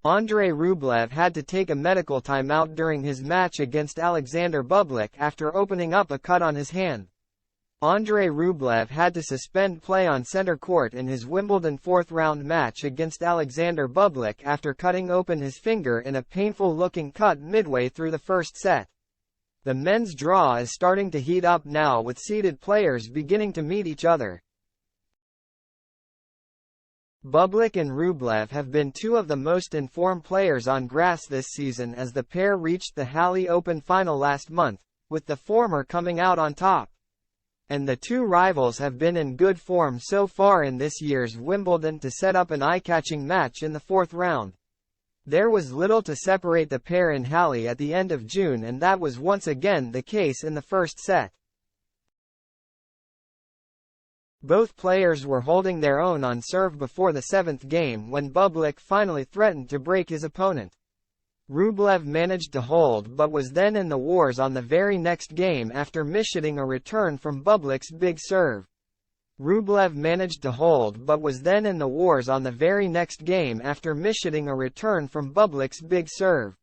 Andrei Rublev had to take a medical timeout during his match against Alexander Bublik after opening up a cut on his hand. Andrei Rublev had to suspend play on center court in his Wimbledon fourth-round match against Alexander Bublik after cutting open his finger in a painful-looking cut midway through the first set. The men's draw is starting to heat up now, with seeded players beginning to meet each other. Bublik and Rublev have been two of the most informed players on grass this season, as the pair reached the Halle Open final last month, with the former coming out on top. And the two rivals have been in good form so far in this year's Wimbledon to set up an eye-catching match in the fourth round. There was little to separate the pair in Halle at the end of June, and that was once again the case in the first set. Both players were holding their own on serve before the seventh game when Bublik finally threatened to break his opponent. Rublev managed to hold but was then in the wars on the very next game after mishitting a return from Bublik's big serve. Rublev managed to hold but was then in the wars on the very next game after mishitting a return from Bublik's big serve.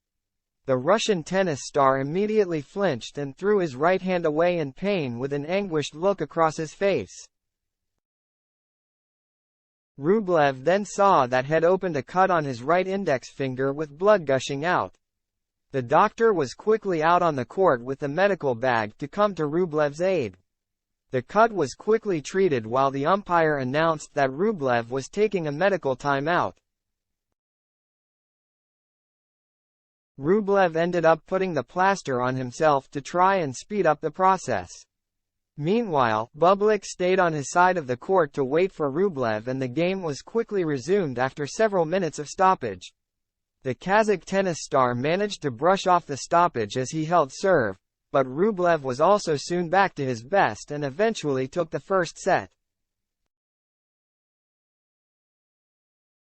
The Russian tennis star immediately flinched and threw his right hand away in pain with an anguished look across his face. Rublev then saw that had opened a cut on his right index finger with blood gushing out. The doctor was quickly out on the court with the medical bag to come to Rublev's aid. The cut was quickly treated while the umpire announced that Rublev was taking a medical timeout. Rublev ended up putting the plaster on himself to try and speed up the process. Meanwhile, Bublik stayed on his side of the court to wait for Rublev, and the game was quickly resumed after several minutes of stoppage. The Kazakh tennis star managed to brush off the stoppage as he held serve, but Rublev was also soon back to his best and eventually took the first set.